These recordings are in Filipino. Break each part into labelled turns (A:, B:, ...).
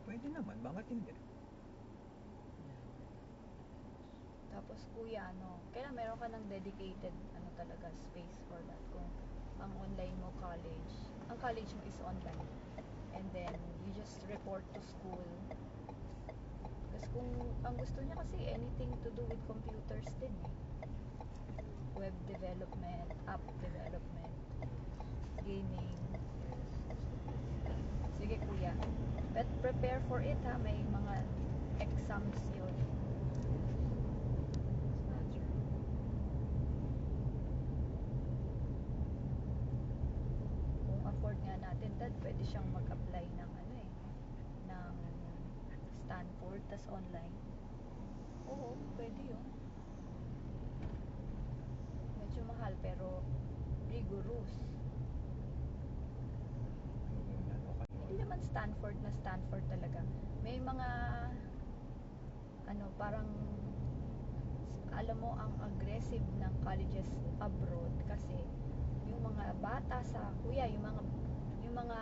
A: Pwede naman, bakit hindi?
B: Tapos kuya, kailan meron ka ng dedicated, talaga, space for that. Kung ang online mo college, ang college mo is online. And then, you just report to school. Tapos kung, ang gusto niya kasi, anything to do with computers din eh. Web development, app development, gaming. Sige kuya. But prepare for it ha, may mga exams yun. Kung afford nga natin, dad, pwede siyang mag-apply ng ng Stanford, tas online. Oo, pwede yun. Medyo mahal, pero rigorous. Hindi naman Stanford na Stanford talaga. May mga parang alam mo ang aggressive ng colleges abroad kasi yung mga bata sa kuya, yung mga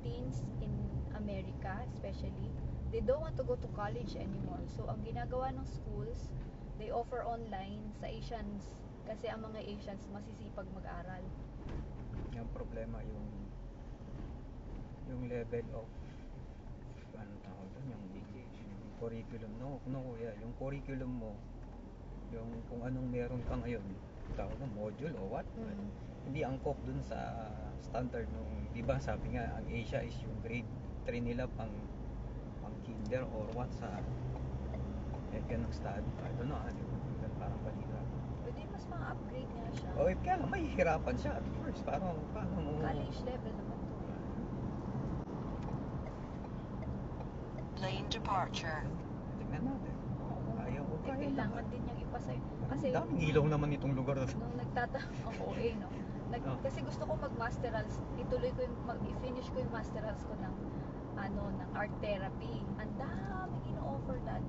B: teens in America especially, they don't want to go to college anymore. So ang ginagawa ng schools, they offer online sa Asians kasi ang mga Asians masisipag mag-aral.
A: Yung problema yung level of anong tawag doon, yung curriculum. No kuya, yung curriculum mo, yung kung anong meron ka ngayon, tawag mo module o what, hindi angkop dun sa standard nung, di ba sabi nga ang Asia is yung grade 3 nila pang kinder or what sa economic study. I don't know, parang balita.
B: Pwede mas mga upgrade nga siya.
A: Kaya nga mahihirapan siya at first, paano mo
B: college level naman to.
C: Lane departure.
A: Tingnan natin. Ayaw ko, kaya
B: kailangan din niyang ipasa yun. Kasi
A: daming ilaw naman itong lugar na to.
B: nung ang OA, no? Kasi gusto ko mag-masterals, i-finish ko yung masterals ko ng art therapy. Ang daming ino-offer that.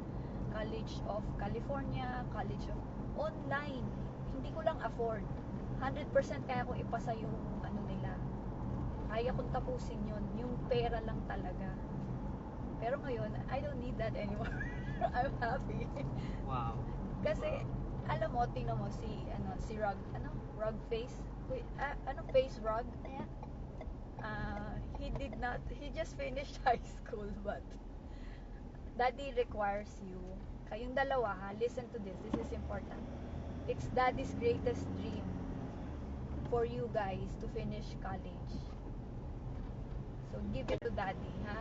B: College of California, College of online. Hindi ko lang afford. 100% kaya ko ipasa yung nila. Kaya kong tapusin yun. Yung pera lang talaga. Pero ngayon, I don't need that anymore. I'm happy.
A: Wow.
B: Kasi, alam mo, tingnan mo si Rug, Rug Face? Wait, Face Rug?
C: Yeah.
B: He just finished high school, but Daddy requires you, kayong dalawa ha, listen to this is important. It's Daddy's greatest dream for you guys to finish college. So give it to Daddy, ha?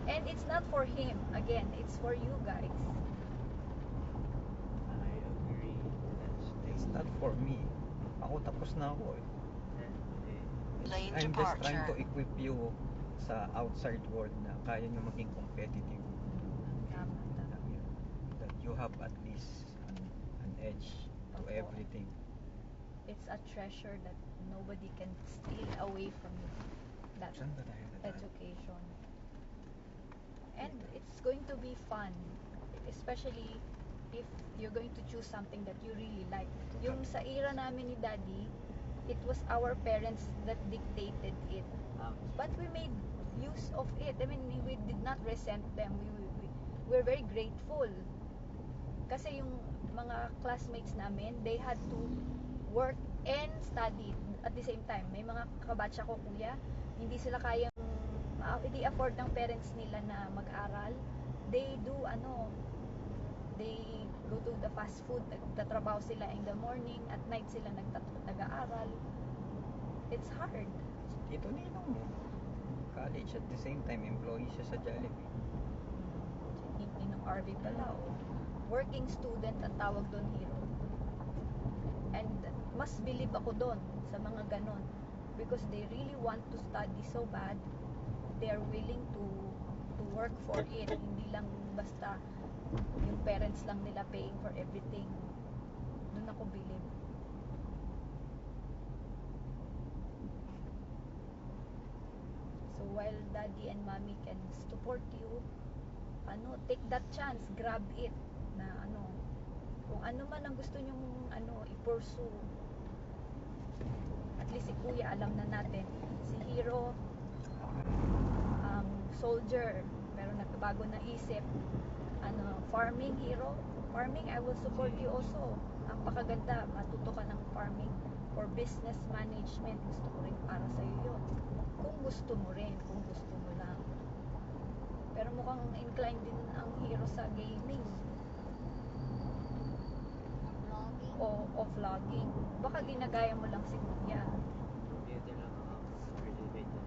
B: And it's not for him, again, it's for you guys.
A: I agree. It's not for me. Ako tapos na ako eh.
C: Lane
A: I'm just trying to
C: departure.
A: equip you sa outside world na kaya nyo maging competitive.
B: Tama.
A: That you have at least an edge to
B: Opo.
A: everything.
B: It's a treasure that nobody can steal away from you. That
A: Saan ba tayo dadaan?
B: education. And it's going to be fun, especially if you're going to choose something that you really like. Yung sa era namin ni Daddy, it was our parents that dictated it, but we made use of it. I mean, we did not resent them. We're very grateful kasi yung mga classmates namin, they had to work and study at the same time. May mga kabatch ako kuya, hindi sila kayang hindi afford ng parents nila na mag-aral. They do they go to the fast food, nagtatrabaho sila in the morning, at night sila nag-aaral. It's hard.
A: Ito ninong mo, college at the same time employee siya sa Jollibee.
B: Ninong RV pala, working student ang tawag doon, hero. And mas believe ako doon sa mga ganon, because they really want to study so bad, they are willing to work for it. Hindi lang basta yung parents lang nila paying for everything. Doon ako believe. So while Daddy and Mommy can support you, take that chance, grab it, na kung ano man ang gusto nyong i-pursue. At least si Kuya, alam na natin, si Hero, ang soldier, pero nagbago na isip. Farming hero. Farming, I will support you also. Napakaganda, matuto ka ng farming or business management. Gusto ko rin para sa iyo yun. Kung gusto mo rin, kung gusto mo lang. Pero mukhang inclined din ang hero sa gaming o vlogging. Baka ginagaya mo lang si Kuya.
D: Computer lang ako. Certificate lang.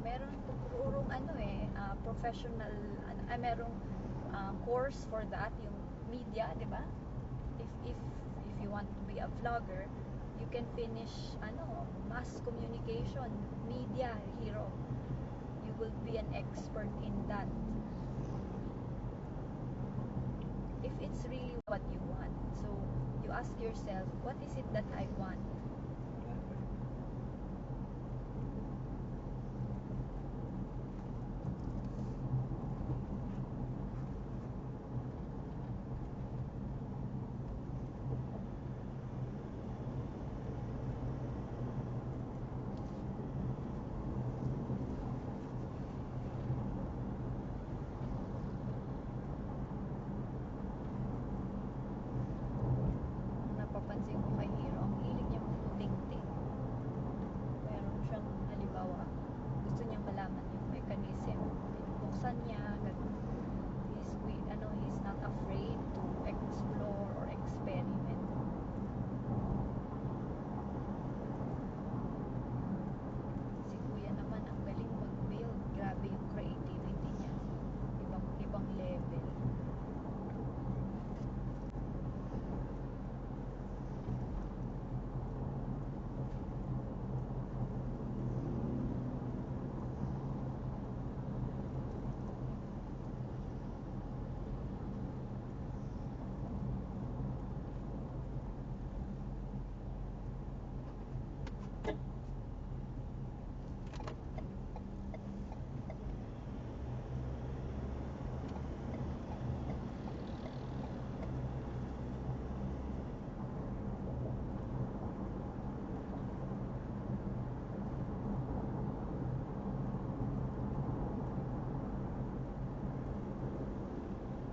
B: Meron purong professional merong course for that, yung media, 'di ba? If you want to be a vlogger, you can finish mass communication, media hero. You will be an expert in that. If it's really what you want. So, you ask yourself, what is it that I want? Napapansin ko kay Hero, ang hilig niya magputing-ting. Meron siyang, halimbawa, gusto niyang malaman yung mechanism. Buksan niya, ganun. He's not afraid to explore or experiment. Si Kuya naman, ang galing mag-build. Grabe yung creativity niya. Ibang level.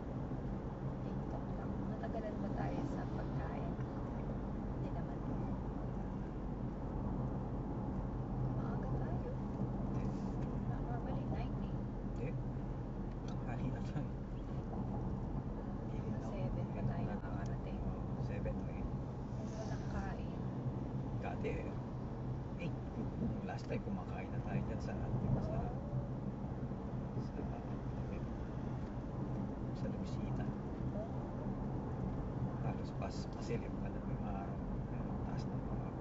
B: TikTok lang. Matagalan ba tayo sa pagkain? Hindi naman. Maaga tayo. Normally 9 eh.
A: Hindi. Tanghali na tayo. Hindi rin ako.
B: 7 pa tayo nakakarating.
A: 7 o 8.
B: Kung walang kain.
A: Dati last time kumakain na tayo dyan sa Lucina. Halos pasilim pa na yung araw. Pero taas ng araw.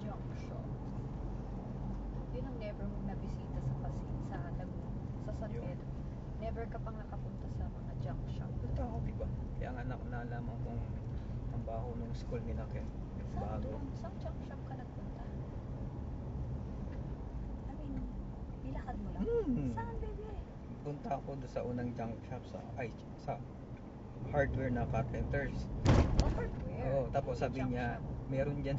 B: Junk shop. Yun ang never mong nabisita sa Pasig, sa Laguna, sa San
A: Yun.
B: Pedro. Never ka pang nakapunta sa mga junk shop.
A: Punta ako, diba? Kaya nga nalaman kung ang baho nung school ni Nake. Yung
B: Saan
A: bago.
B: doon? Saan junk shop ka nagpunta? I mean, nilakad mo lang? Saan, bebe?
A: Punta ako doon sa unang junk shop sa hardware na carpenters.
B: Oh, hardware.
A: Oo, tapos
B: Hindi
A: sabi
B: junk
A: niya,
B: shop.
A: meron dyan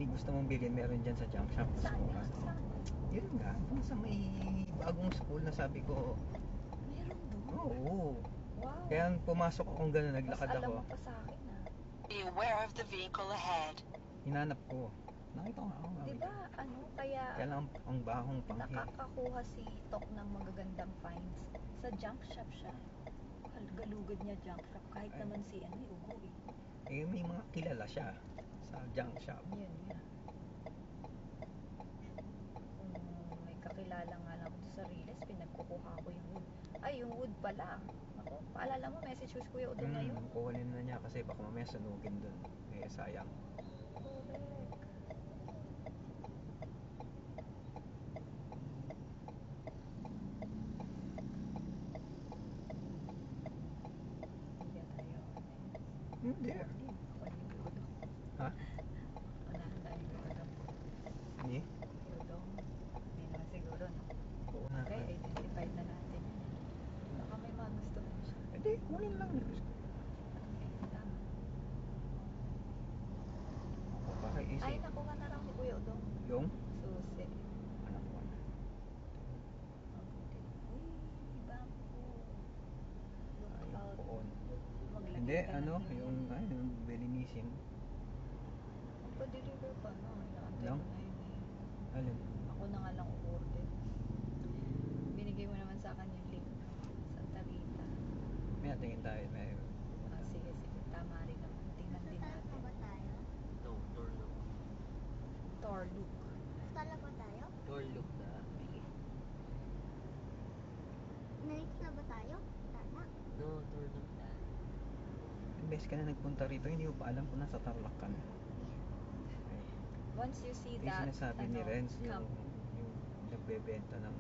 A: gusto mong bilhin, meron dyan sa junk shop.
B: Saan?
A: So,
B: Saan?
A: yun nga, kung sa may bagong school na sabi ko,
B: Meron doon?
A: oo.
B: Wow.
A: Kaya pumasok akong gano'n,
B: Mas
A: naglakad
B: alam
A: ako.
B: mo pa sa akin ah.
C: Be aware of the vehicle ahead.
A: Hinanap ko. Nakita ko nga ako.
B: Di ba ano, kaya
A: Kaya lang ang bahong panghi.
B: nakakakuha si Tok ng magagandang finds. Sa junk shop siya. Galugad niya junk shop. Kahit
A: Ay.
B: naman si ano, ugo eh.
A: Eh, may mga kilala siya sa junk shop.
B: Yun nga. Kung may kakilala nga lang ako sa Riles, pinagkukuha ko yung wood. Ay, yung wood pala. Ako, paalala mo, message ko si Kuya Udo ngayon.
A: Kukunin na niya kasi baka mamaya sunugin dun. Eh, sayang.
B: Correct. Hindi tayo.
A: Hindi.
B: Udo.
A: Ha?
B: Wala tayo Udo.
A: Hindi?
B: Udo. Hindi naman siguro, no?
A: Oo na.
B: Okay, identified na natin yun. Baka may magustuhan siya.
A: Hindi, kunin lang.
B: Okay, tama.
A: Ako para easy.
B: Ay, nakuha na raw ni Kuya Udong.
A: Yung?
B: Susi.
A: Anak ko na.
B: Mabuti. Uy, bangko. Look
A: Ay,
B: out.
A: poon.
B: Maglagay
A: Hindi,
B: ka
A: ano,
B: ng ganyan.
A: yung Belinissim.
B: Pa-deliver pa, no? Inaantay
A: Lang?
B: ko na yun eh.
A: Alin?
B: Ako na nga lang order. Binigay mo naman sa akin yung link. Santa Rita.
A: May tingin tayo. May...
B: Ah, sige, sige. Tama rin naman. Tingnan din natin.
D: No, door look.
B: Torlook.
E: Talaga tayo?
D: Door look na.
E: Nalit na ba tayo? Tama.
D: No, door look na.
A: Imbes ka na nagpunta rito, hindi mo pa alam kung nasa Tarlac ka na. Ay,
B: Once you see
A: yung
B: that,
A: sinasabi ni Renz, yung nagbebenta ng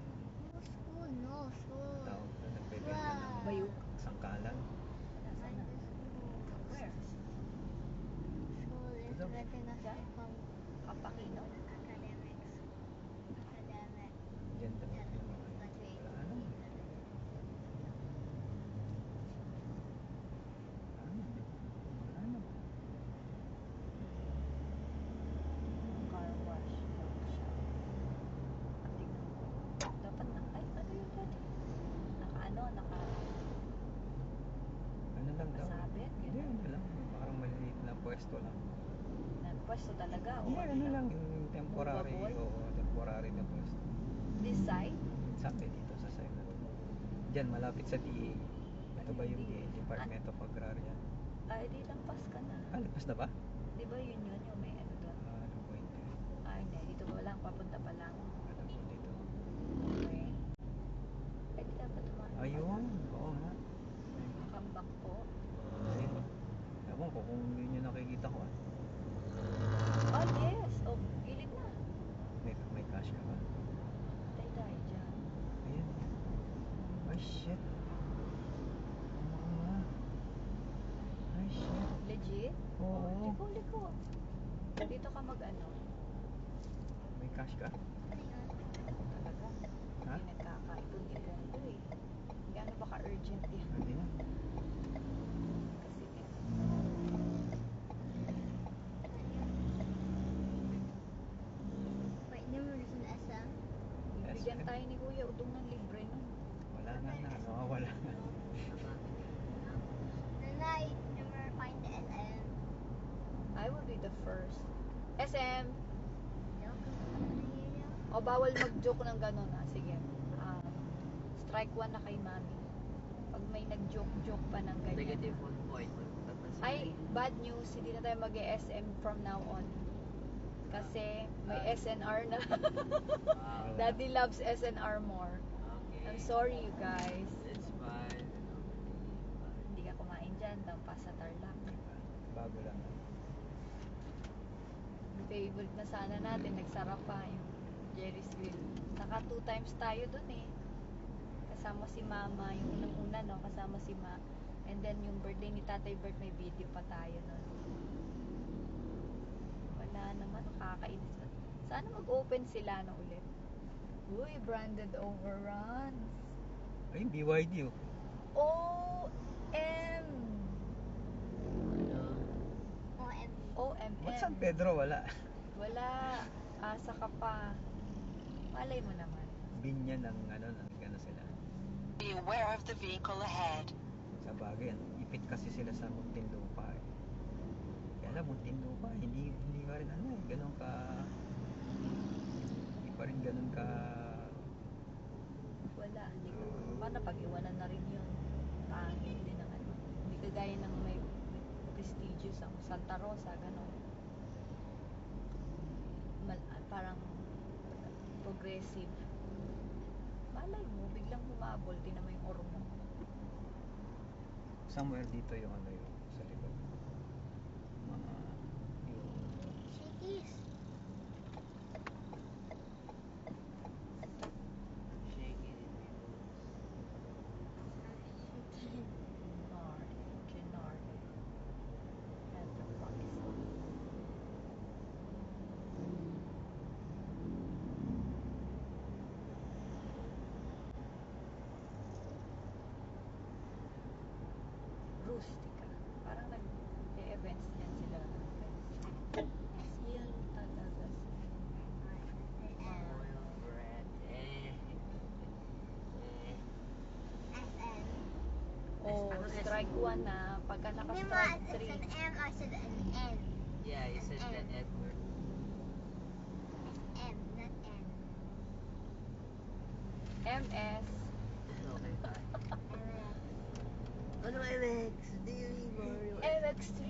E: No school, no school.
A: tao na nagbebenta ng
B: Bayuk.
A: sangkalan.
B: Nasaan na? Where?
E: School is
A: Hello?
E: written as
B: Diyan?
E: from
B: Kapakino?
E: academics. Academic.
A: Diyan daw yung mga wala alam. Wala alam.
B: Car wash. Tingnan ko. Dapat na, ay, ano yun dati?
A: Ano lang daw?
B: Masabit,
A: Hindi,
B: ganun.
A: ano lang. Parang maliliit na pwesto lang.
B: Nagpwesto talaga? O
A: Hindi, ano
B: lang?
A: lang. Yung temporary
B: Movable?
A: o temporary na pwesto.
B: This side?
A: Sabi dito sa side na to. Diyan, malapit sa DA. Ito ba yung DA? Department of Agraria.
B: Ay, di lampas ka na.
A: Ah, lipas na ba?
B: Di ba yun yung may ano doon?
A: Ah, ano po hindi.
B: Ay, hindi. Dito pa lang. Papunta pa lang.
A: Ano po dito?
B: Okay. Ay, di dapat tumahan.
A: Ayun, oo nga.
B: Makambak po.
A: Ay, ewan ko kung yun yung nakikita ko. Ah.
B: Oh, yes. Oh, gilid na.
A: May cash ka ba?
B: Tay tayo dyan.
A: Ayan. Ay, shit. Oo nga. Ay, shit.
B: Legit?
A: Oo.
B: Liko, liko. Dito ka mag-ano.
A: May cash ka?
B: Talaga.
A: Ha?
B: Hindi nagkakaipon-ipon ko eh. Gaano ba ka-urgent yan?
A: Hindi na.
B: Kasi
E: Wait, naman sa SM?
B: bibigyan tayo ni Kuya Udong ng libre nun.
A: Wala na na. Nawawala na.
E: Nanay, never find the SM.
B: I will be the first. SM!
E: Joke.
B: O bawal mag-joke ng gano'n ah. Sige. Strike 1 na kay Mami. Pag may nag-joke-joke pa ng ganyan.
D: Negative 1 point. Magpapansin.
B: Ay, bad news. Hindi na tayo mag-SM from now on. Kasi may SNR na.
D: Wow.
B: Daddy loves SNR more.
D: Okay.
B: I'm sorry you guys.
D: It's fine.
B: Hindi ka kumain dyan. Dampas sa Tarlac.
A: Bago lang.
B: Favorite na sana natin. Nagsara pa yung Jerry's Grill. Naka 2 times tayo dun eh. Kasama si Mama. Yung unang-una no. Kasama si Ma. And then yung birthday ni Tatay Bert, may video pa tayo nun. Wala naman. Nakakainis. Sana mag-open sila no ulit. Uy, branded overruns.
A: Ay, BYD oh.
B: OM.
D: Ano?
E: OM.
B: OMM.
A: Ba't San Pedro wala?
B: Wala. Asa ka pa. Malay mo naman.
A: binya ng sila.
C: Beware of the vehicle ahead.
A: Sa bagay, ipit kasi sila sa Muntinlupa eh. Kaya lang, Muntinlupa, hindi pa rin ganun ka, hindi pa rin ganun ka,
B: Wala, hindi ko. Paano pag iwanan na rin yun? Pangit din ang Hindi kagaya ng may prestigious ang Santa Rosa, gano'n. Parang progressive. Malay mo, biglang bumabol, di naman yung oro mo.
A: somewhere dito yung yun, sa likod. Mga, yung,
E: Shakies.
D: Shaking in my
B: Gennaro. And the Pakistan. Rustica. Parang nag-events din sila. Yan talaga
D: oil bread.
E: SN.
B: Oh,
D: Ano,
B: strike 1 na. Pagka
E: Hindi ma,
B: naka-strike
E: it's
B: 3.
E: an M, I said an N.
D: Yeah, you said that Edward.
E: M, not N.
B: MS.
D: Okay, bye.
E: MS.
D: Ano MX? Do you mean Mario?
B: MX3.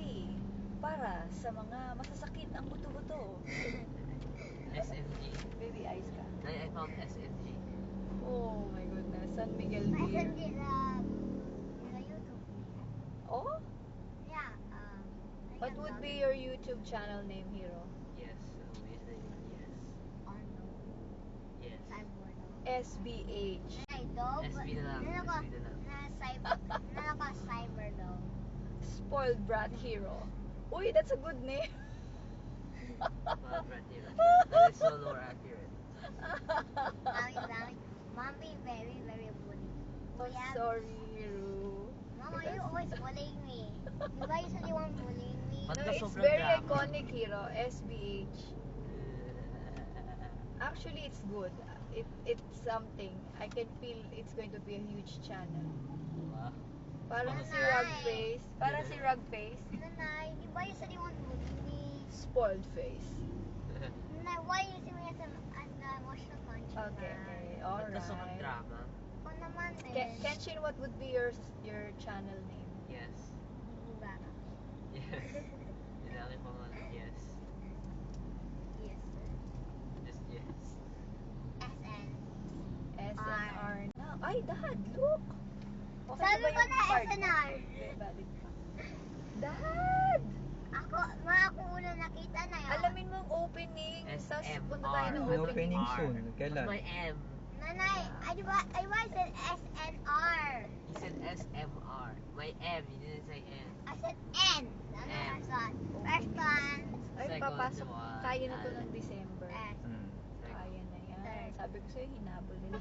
B: Para sa mga masasakit ang buto-buto.
D: SMG.
B: Baby eyes ka.
D: I found SMG.
B: Oh my goodness. San Miguel
E: My
B: Beer.
E: SMG is a YouTube.
B: Oh?
E: Yeah,
B: What would be your YouTube channel name, Hero?
D: Yes. Yes.
E: Oh no,
D: Yes.
E: cyber no.
B: SBH.
E: Ay, dog.
D: SB na lang.
E: Nalo ko,
D: SB na lang.
E: nalo ko cyber dog.
B: Spoiled Brat Hero. Uy, that's a good name.
D: Well, right here. That is so lower accurate.
E: Dami. Mom be very, very bully.
B: I'm
E: Yeah.
B: sorry, Hero.
E: Mom, why you always bullying me? Diba you said you weren't bullying me?
D: But
B: No,
D: the
B: it's
D: sobrang
B: very
D: drama.
B: iconic, Hero. SBH. Actually, it's good. It's something. I can feel it's going to be a huge channel.
D: Wow.
B: Parang si
E: Nanay.
B: Rugface. Parang si Rugface.
E: Nanay, diba you said you weren't bullying me?
B: Spoiled face.
E: Nanay, why you see me as an emotional punch?
B: Okay,
D: But
B: alright.
D: the sobrang drama.
E: Ako naman eh.
B: Kenshin, what would be your channel name?
D: Yes.
E: Bubara.
D: Yes. Yun ang aking pangalan. Yes.
E: Yes, sir.
D: Just yes.
E: SN.
B: SNR. No. Ay, Dad, look! Okay
E: Sabi
B: ba
E: ko
B: yung
E: na
B: card mo?
E: SNR.
B: Okay, valid pa. Dad!
E: Ako una nakita na yun.
B: Alamin mo ang opening. Tapos
D: SMR.
B: punta tayo ng
A: May
B: opening.
A: opening soon. Kailan?
D: My M.
E: Nanay, I said SNR.
D: He said SMR. My M. You didn't say N.
E: I said N. Nanay,
D: M.
E: first one. First one.
B: Ay,
D: Second
B: papasok.
D: one.
B: Kaya na to ng December.
E: S.
A: Hmm.
B: Kaya na yan.
E: Third.
B: Sabi ko sa'yo, hinabol nila.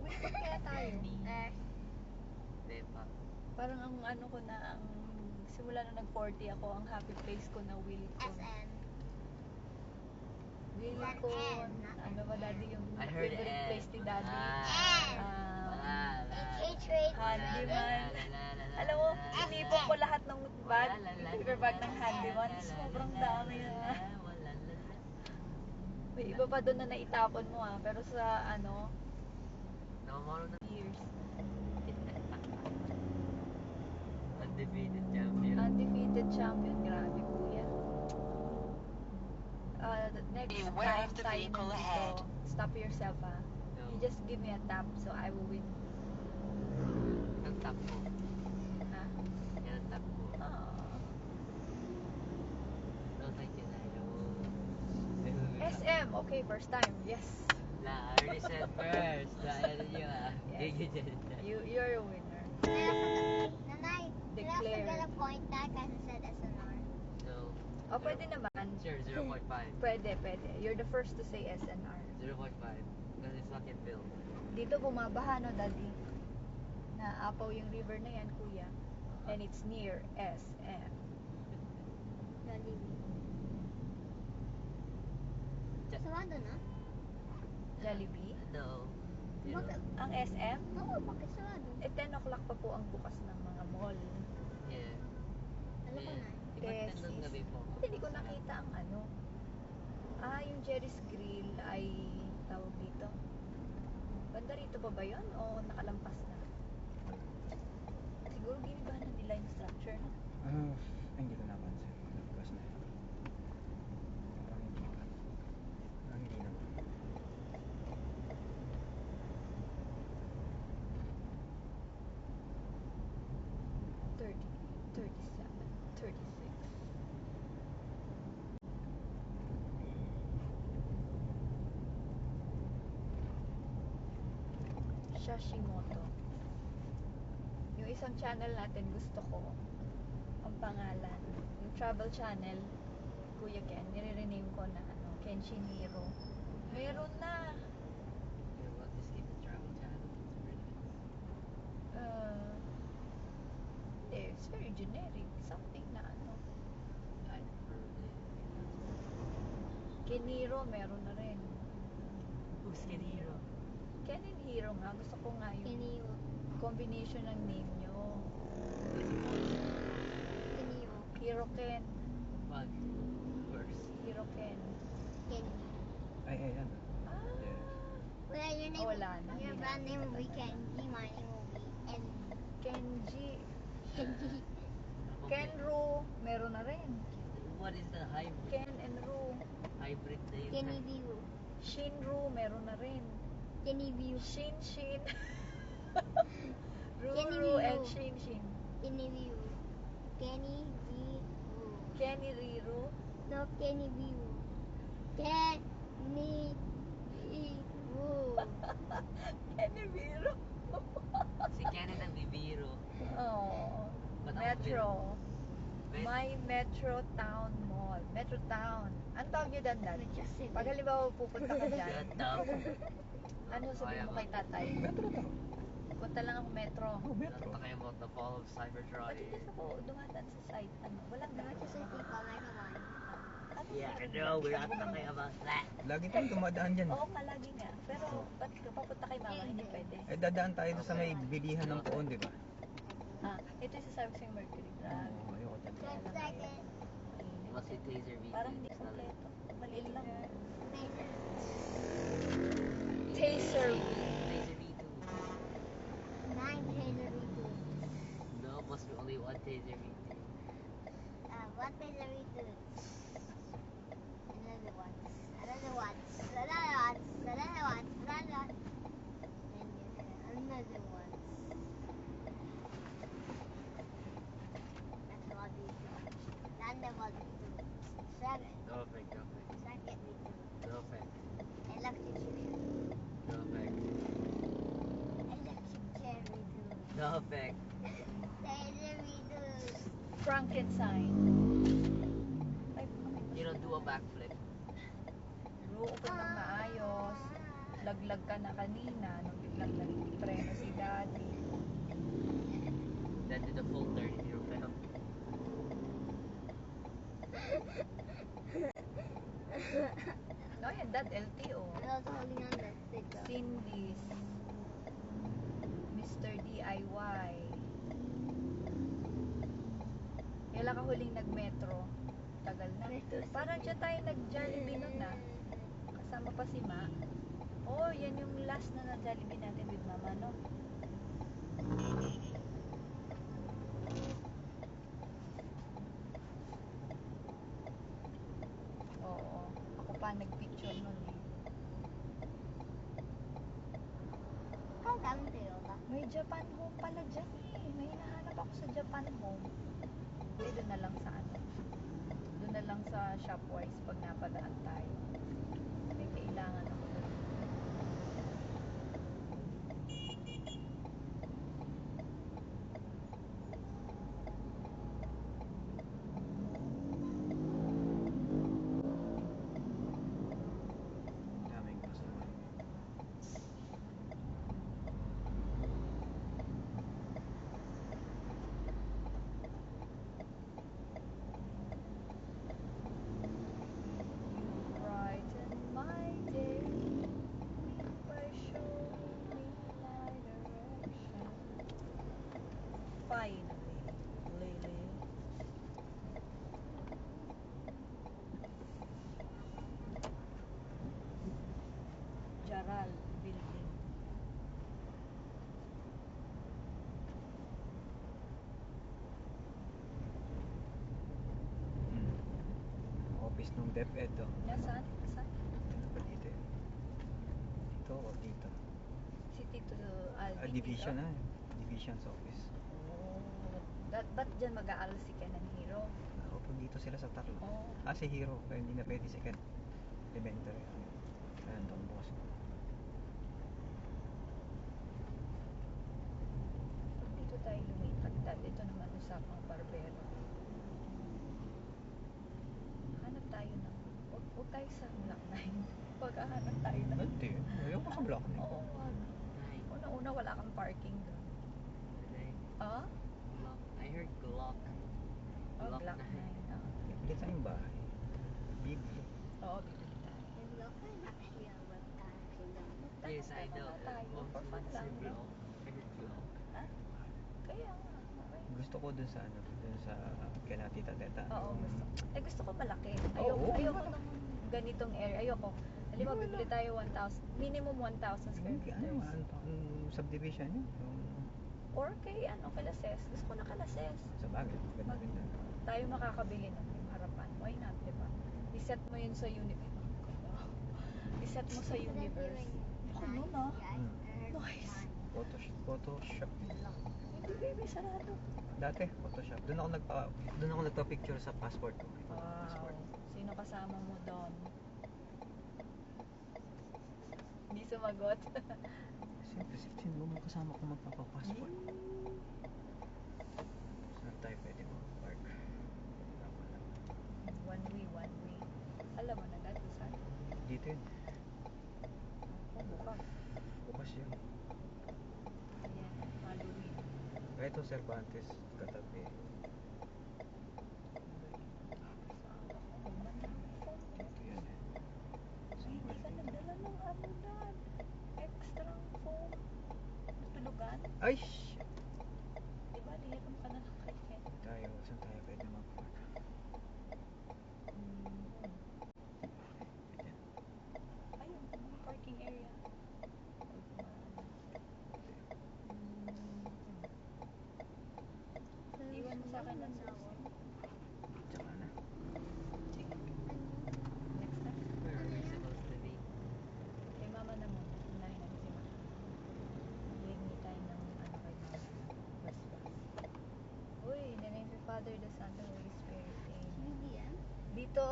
B: Weekend kaya tayo.
E: S.
D: Nepa.
B: Parang ang ano ko na, ang simula na nag-40 ako, ang happy place ko na Wilcon.
E: SN.
B: Wilcon. Ano ba, Daddy, yung
D: I heard
B: favorite
D: N.
B: place ni Daddy?
E: Cage rate.
B: Handyman. Alam mo, inipon ko lahat ng bag, paper bag ng Handyman. Sobrang dami na. May iba pa doon na naitapon mo pero sa
D: Nakamaro na.
B: years.
D: Undefeated champion.
B: Undefeated champion, grabe kuya. Next
C: Beware
B: time
C: of the
B: tayo
C: vehicle ahead.
B: nandito, stop yourself
D: No.
B: You just give me a tap so I will win.
D: Ang tap ko.
B: Ha?
D: Yan ang tap ko. No, thank you, Nailo.
B: SM, okay, first time, yes.
D: La, I already said first. Dahil nyo
B: Yes. You're a winner.
E: Nanay, can I also
B: Declare.
E: get a point tag kasi said SNR?
D: No.
B: Pwede naman.
D: Sure, 0.5.
B: Pwede. You're the first to say SNR.
D: 0.5. Because it's not yet built.
B: Dito bumabaha, no, Daddy? Naapaw yung river na yan, kuya. And it's near SM.
E: Jollibee. Sarado na?
B: Jollibee?
D: No. You know?
E: Bakit?
B: Ang SM?
E: Oo, bakit sarado?
B: 10 o'clock pa po ang bukas ng mga mall.
D: Yeah.
E: Alam ko na.
D: Iba't
B: Tesis.
D: ng gabi po.
B: Hindi ko nakita ang ano. Yung Jerry's Grill ay tawag dito. Banda rito ba yun? O nakalampas na? Siguro giniba na nila yung structure, no?
A: Hindi ko napansin. Nagbukas na. Parang hindi pa. Parang hindi naman.
B: 30, 37, 36. Shashimoto. Yung isang channel natin gusto ko, ang pangalan, yung travel channel, Kuya Ken, nire-rename ko na Kenshin Hiro. Meron na.
D: You know what? Just keep the travel channel.
B: It's very generic. Something na
D: I prefer
B: Keniro, meron na rin.
D: Who's Keniro?
B: Ken and Hiro nga. Gusto ko nga yung
E: Kiniyo.
B: combination ng name nyo.
E: Kiniyo.
B: Hiro Ken.
D: Wag. Worse.
B: Hiro Ken.
E: Kenji.
A: Ay, ayan.
B: Ah!
A: Yes.
E: Well, your name,
B: Wala na.
E: your
B: Hindi
E: brand
B: na.
E: name will be Kenji. My name will be
B: Kenji.
E: Kenji.
B: Kenro, meron na rin.
D: What is the hybrid?
B: Ken and Ru.
D: Hybrid name?
E: Kenibiru.
B: Shinru, meron na rin.
E: Kenibiru.
B: Shin.
E: Kenny
B: Ruru
E: Ruru.
B: and Shin.
E: Kenibiru. Kenibiru.
B: Kenny Riru.
E: No, Kenibiru. Kenibiru.
B: Kenny Biro.
D: Si Canada Viviro.
B: Oh.
D: But
B: Metro.
D: Met-
B: My Metro Town Mall. Metro Town. Ang tawag nyo dan?
E: Metro City.
B: Pag halimbawa pupunta ka dyan,
D: Shut up.
B: ano sabihin mo kay tatay?
A: Metro to.
B: Punta lang ako Metro.
A: Oh, metro.
D: Not talking about the fall of Cybertron.
B: Matigas ako dumadaan sa site. Walang
E: Metro City pa, like one.
D: Yeah, I know. We're not talking about that.
A: Lagi tayong dumadaan dyan.
B: Oo, palagi nga. Pero, ba't papunta kay mama? Hindi pwede.
A: Dadaan tayo doon sa may bilihan ng poon, di ba?
B: Ito yung sasabi ko yung Mercury Drive.
A: Oo, ayoko dyan.
B: Kaya lang ngayon,
D: What's with Taser V2?
B: parang hindi kompleto. Maliit lang.
E: Taser.
B: Taser.
D: Taser V2.
E: 9 Taser V2.
D: No, must be only one Taser V2.
E: What Taser V2? Another one. Another one. Another one. Another one. Another one. And another one. That's what V2. Another one V2. Second.
D: No effect, no effect.
E: Second V2.
D: No effect.
E: Electric chair.
D: No effect.
E: Electric chair V2.
D: No effect.
E: Taser V2.
B: Frankenstein. Ay,
D: You don't do a backflip.
B: Ruo ko ng maayos. Laglag ka na kanina nung biglang nag-preno si daddy.
D: Then do the full turn in your film.
B: No, yan dad, LTO.
E: I'm also holding on that stick.
B: Cindy's. Mr. DIY. Kailan ka huling nag-metro? Tagal na.
E: Metro
B: Parang dyan tayo nag-Jollibee nun na. Kasama pa si Ma. Oh, yan yung last na na-Jollibee natin with Mama, no? Oo. Ako pa nag-picture nun eh.
E: How come tayo ba?
B: May Japan Home pala dyan eh. May hinahanap ako sa Japan Home. Eh, doon na lang sa ano. Doon na lang sa Shopwise pag napadaan tayo. May kailangan ako doon.
A: Daming pasaway.
B: Brighten my day. Finally. Lily. Jaral Building.
A: Office ng DepEd, oh.
B: Nasaan? Saan?
A: Ano ba dito eh? Dito o dito?
B: Si Tito Alvin.
A: Division
B: dito?
A: Division's office.
B: Oh, ba't dyan mag-aaral si Ken and Hero?
A: Opo, dito sila sa Tarlac.
B: Oh.
A: Si Hero, kaya hindi na pwede second. Elementary. Ayan, Don Bosco.
B: Pag dito tayo lumipat, ito naman usapang barbero. Hanap tayo ng, huwag tayo sa Black 9. Pagkahanap tayo ng,
A: Hindi, ayaw ko sa Block na.
B: oo, wag.
D: Nine.
B: Una-una wala kang parking doon.
D: Nine.
B: Ah?
D: Glock. I heard Glock.
B: Oh,
D: Block
B: Black 9.
D: 9.
A: Bibili tayong bahay. Bibili.
B: Oo, bibili tayo.
E: And look, I'm actually a webcam kingdom.
D: Yes, I know.
B: Tayo,
D: Most
B: for fun
D: would say
B: lang.
D: Glock. I heard Glock.
B: Ha? Kaya nga, okay.
A: Gusto ko dun sa dun sa kina Tita Teta.
B: Oo,
A: yung-
B: gusto ko malaki.
A: Oo,
B: Ayoko
A: malaki.
B: nung ganitong area. Ayoko. Halimbawa,
A: Yung
B: bibili tayo 1,000, minimum 1,000 square
A: Hindi,
B: meters.
A: ano pang subdivision yun?
B: Or kay, kay Ses. Gusto ko na kay Ses.
A: Sa bagay, ganda rin dun.
B: Tayo makakabili ng yung harapan. Why not, di ba? I-set mo yun sa I-set mo sa universe. Ano na? Nice.
A: Photoshop.
B: Hindi, baby, sarado.
A: Dati, Photoshop. Doon ako nagpa-picture sa passport ko.
B: Wow.
A: Passport.
B: Sino kasama mo doon? Hindi sumagot.
A: Siyempre, sino mo kasama kung magpapapassport? Saan tayo pwede mag-park?
B: One way. Alam mo na dati saan?
A: Dito yun.
B: Oh, bukas.
A: Bukas yun.
B: Ayan, Halloween.
A: Ito, Cervantes, katabi. Ito yan.
B: Hindi ka nagdala ng amunan. Extra foam. Tulugan?
A: Ay! Shit!
B: Diba, lihiram ka na ng kanya.
A: Saan tayo pwede mag-park?
B: Ayun, mga parking area. Iwan mo sa akin ng susi.
A: Tsaka na.
B: Sige. Next time.
D: Where are we supposed to be?
B: Kay mama na muna. Unahin natin si mama. Maghingi tayo ng kay mama. Bas-bas. Uy, in the name of the Father, the Son, the Holy Spirit. Amen.
E: Hindi yan.
B: Dito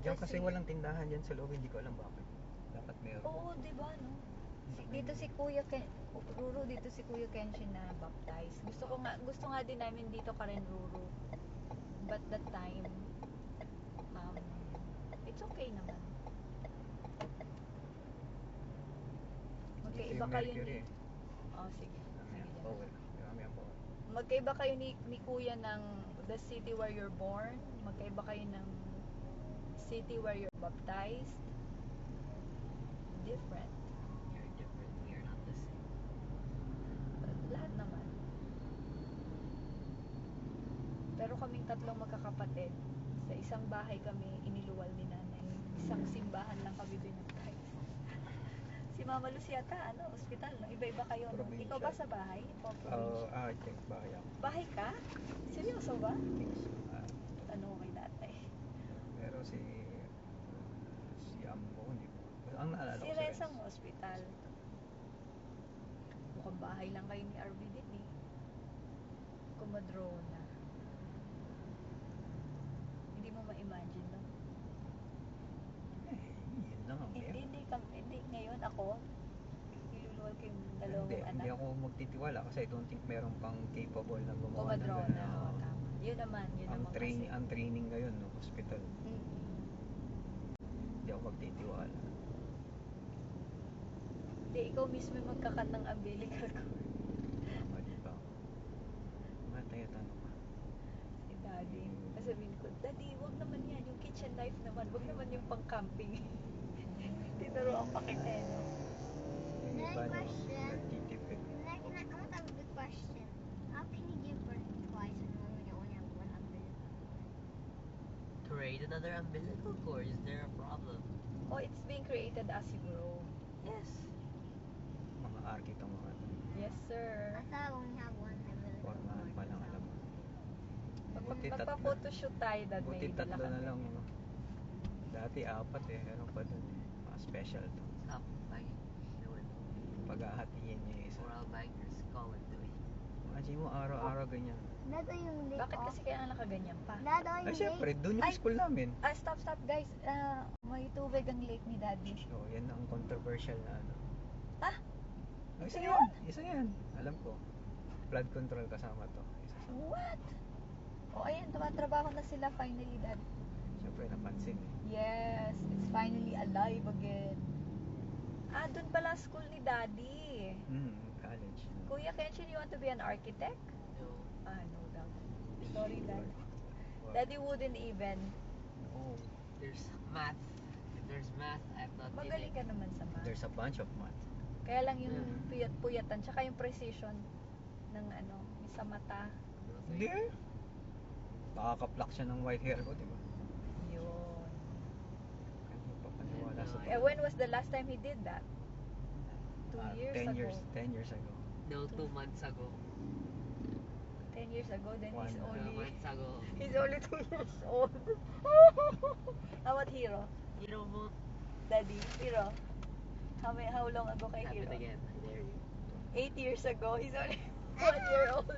A: Diyan kasi walang tindahan dyan sa loob, hindi ko alam bakit. Dapat meron.
B: Oo, di ba, no? Dito si Kuya Ruru, dito si Kuya Kenshin na baptize. Gusto nga din namin dito ka rin, Ruru. But that time, it's okay naman. Magkaiba
A: yung
B: kayo
A: Mercury
B: ni... Oh, sige.
A: Mamaya,
B: Sige,
A: bawal.
B: dyan.
A: Mamaya bawal.
B: Magkaiba kayo ni Kuya ng the city where you're born. Magkaiba kayo ng city where you're baptized. Different.
D: You're different. We are not the same.
B: Lahat naman. Pero kaming tatlong magkakapatid, sa isang bahay kami iniluwal ni nanay. Isang simbahan lang kami binaptize. Si Mama Luciata, ospital, no? Iba-iba kayo, no?
A: Probinsya.
B: Ikaw ba sa bahay? O probinsya?
A: I think bahay ako.
B: Bahay ka? Seryoso ba?
A: Ah,
B: Ano kay tatay?
A: pero si Ambo, hindi ko. Ang naalala
B: Si
A: ko
B: Reza mo, ospital. Mukhang bahay lang kayo ni RB din, eh. Kumadrona. Hindi mo ma-imagine, no?
A: Yun lang ang meron.
B: Hindi, ngayon ako, iluluwal ko yung dalawang anak.
A: Hindi ako magtitiwala kasi I don't think meron pang capable na gumawa ng
B: Kumadrona,
A: ganun.
B: oo, tama. Yun naman kasi.
A: Ang training ngayon, no, hospital.
B: Mm-mm.
A: Hindi ako magtitiwala.
B: Hindi, ikaw mismo yung magkakat ng umbilical cord.
A: Mali ba ako? Tayo tanong ka.
B: Si Daddy. Sasabihin ko, Daddy, wag naman yan. Yung kitchen knife naman. Wag naman yung pang-camping. Tinuro ang pakete, no?
A: Yung iba, no,
E: Question.
A: nagtitipid.
E: I want to have a good question. How can you give birth
D: need another umbilical cord. Is there a problem?
B: Oh, it's being created as you grow.
D: Yes.
A: Mga arki tong mga to.
B: Yes, sir.
E: I thought I only have one umbilical
A: Formahan
E: cord.
A: pa lang alam mo.
B: Pag
A: Buti
B: magpa-photoshoot tayo, dad,
A: Buti
B: may dala
A: tatlo na
B: kami.
A: lang. No? Dati 4 eh. Meron pa dun. Mga special to.
D: Stop banging. Do it.
A: Paghahatiin niya yung isa.
D: Or I'll bang your skull into it.
A: Imagine mo araw-araw ganyan.
E: Dado yung late
B: Bakit
E: off.
B: kasi kaya nakaganyan pa?
E: Dado yung
A: Ay syempre,
E: late.
A: dun yung
B: Ay!
A: school namin.
B: Stop, guys. May tubig ang lake ni daddy.
A: So, yan ang controversial na ano.
B: Ah?
A: Isa
B: Ito
A: yan. Isa yan. Alam ko. Flood control kasama to. Isa sa
B: What? O, ayan, tumatrabaho na sila finally, dad.
A: Siyempre, napansin eh.
B: Yes, it's finally alive again. Dun pala school ni daddy.
A: College.
B: Kuya Kenshin, you want to be an architect?
D: No.
B: No doubt. Sorry, dad.
A: What?
B: Daddy wouldn't even.
A: Oh,
D: There's math. If there's math, I'm not
B: Magaling
D: in
B: ka
D: it.
B: naman sa math.
A: there's a bunch of math.
B: Kaya lang yung
D: Hmm.
B: puyat-puyatan, tsaka yung precision ng sa mata.
D: No,
A: Hindi. Nakaka-pluck siya ng white hair ko, di ba?
B: Yun.
A: Kaya magpapaniwala sa
B: Eh, when was the last time he did that? 2 years
A: 10
B: ago.
A: years, 10 years ago.
D: No, 2 months ago.
B: 10 years ago, then he's
A: 2
B: only
D: months ago.
B: he's only 2 years old. How about Hiro?
D: You know what?
B: Daddy, Hiro. How long ago kay
D: Tap it
B: Hiro?
D: again. I dare you.
B: 8 years ago, he's only 1 year old.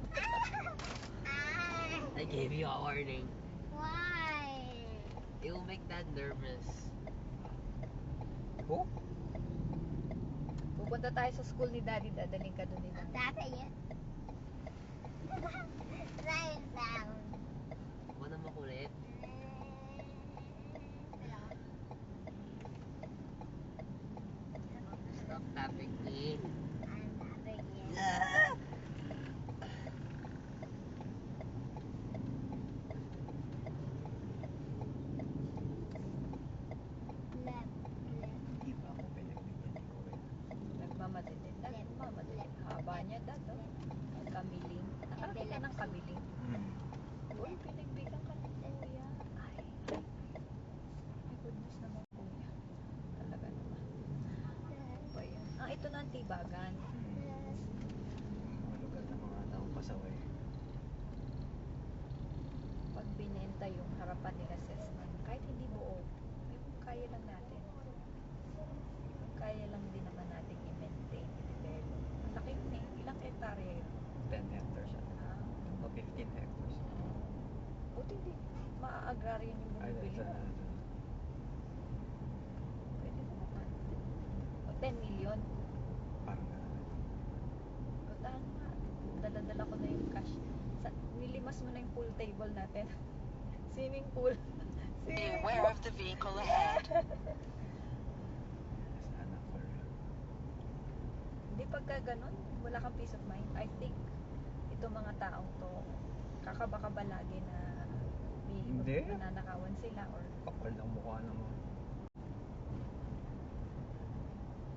D: I gave you a warning.
E: Why?
D: It will make Dad nervous.
A: Oh,
B: Pupunta tayo sa school ni Daddy, dadaling ka doon ni
E: I'm
B: Daddy.
E: tapping it. Same sound.
D: Huwag na makulit. Stop tapping me.
E: I'm tapping it. Left, left.
A: hindi pa ako pinagbigyan ni Kuya.
B: Nagmamadali. Haba niya, Dad. Oh. Kamiling. Nakakita ka ng kamiling. Uy, pinagbigyan ka ng kuya. Ay. My goodness naman, kuya. Talaga naman. Ano ba yan? Ito na ang tibagan.
A: Mga lugar ng mga taong pasaway.
B: Pag binenta yung harapan nila Cessna, kahit hindi buo, yung kaya lang natin. Yung kaya lang din naman natin i-maintain, i-develop. Ang laki yun eh. Ilang hektarya yun?
A: 10 hectares at o 15 hectares.
B: Buti hindi maa-agrarian yung
A: Ay,
B: bumibili
A: sa
B: mo. Pwede naman. O 10 million.
A: parang ganun.
B: Puntahan nga. Dala-dala ko na yung cash. Nilimas mo na yung pool table natin. Swimming pool.
C: Beware of the vehicle ahead.
A: Sana for
B: Hindi pagka ganun, wala kang peace of mind. I think, itong mga taong to, kakaba-kaba lagi na may
A: Hindi.
B: mananakawan sila or
A: kapal ng mukha naman.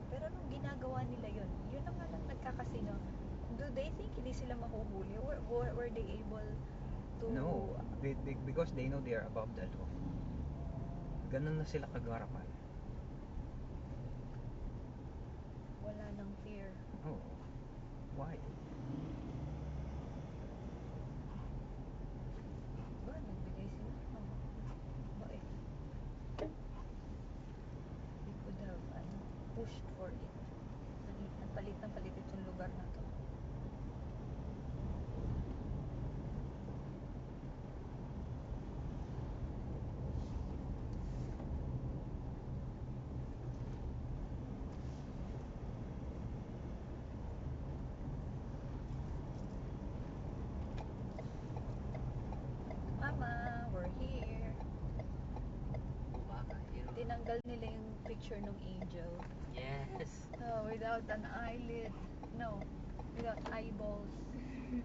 B: pero nung ginagawa nila yun na nga lang nagkakasino. Do they think hindi sila mahuhuli? Were they able to...
A: No, because they know they are above the law. Ganun na sila kagarapan.
B: Wala nang fear.
A: Oh, why?
B: Ba, nagbigay sila. Ba eh. We could have pushed for it. Nagpalit itong lugar na to. Mama, we're here.
D: Baka, you know.
B: Tinanggal nila yung picture ng angel.
D: Yes.
B: Without an eyelid. No, without eyeballs.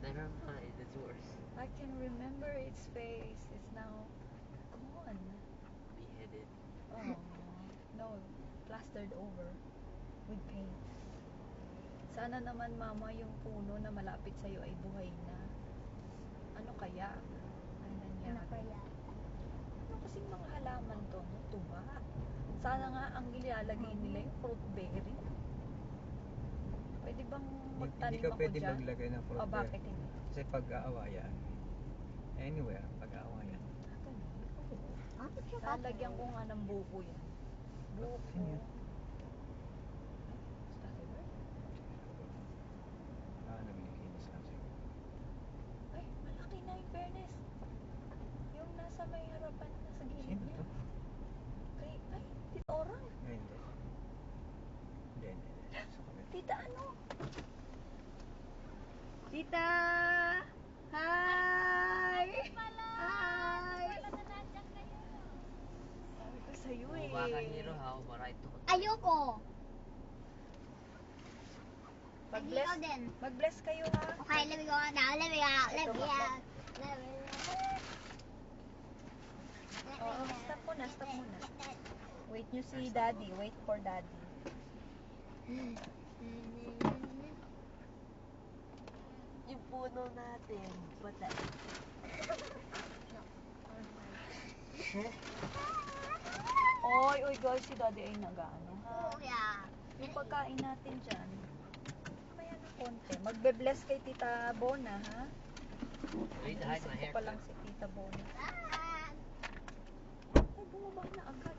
D: Never mind. It's worse.
B: I can remember its face. It's now gone.
D: Beheaded.
B: Oh, no, plastered over with paint. Sana naman, Mama, yung puno na malapit sa'yo ay buhay na. Ano kaya? Ano nangyari?
E: Ano kaya?
B: Ano kasing mga halaman to, no? Tuba. Sana nga ang ilalagay nila yung fruit berry. Pwede bang
A: Hindi
B: magtanim
A: ka
B: ako
A: pwede
B: dyan?
A: maglagay ng fruit
B: O bakit
A: bear.
B: hindi?
A: Kasi pag-aawayan. Anywhere, pag-aawayan.
B: Lalagyan ko nga ng buko yan. Buko.
A: Sino yun? Naglilinis lang siya.
B: Ay, malaki na in fairness. Yung nasa may harapan, nasa gilid
A: Sino
B: niya.
A: to?
B: Ay, tita orang.
A: Ay, hindi. Hindi. Sa kabila.
B: Tita ano? Tita! Hi! Hi! Sabi ko sa'yo eh.
D: Baka hero, how about I took
E: Ayoko.
B: Mag-bless,
E: Ikaw din.
B: mag-bless kayo ha.
E: Okay, let me go now. Let me out. Let me out. Let me
B: Oo, stop muna, stop muna. Wait nyo si daddy, wait for daddy.
D: yung puno natin. What the?
B: Oy guys, si daddy ay nag-ano ha.
E: Oh, yeah.
B: Yung pagkain natin dyan, maya ng konti. Magbe-bless kay Tita Bona ha.
D: I need to hide my
B: Isip ko
D: hair.
B: pa lang si Tita Bona.
E: Ah.
B: Ay, bumaba na agad.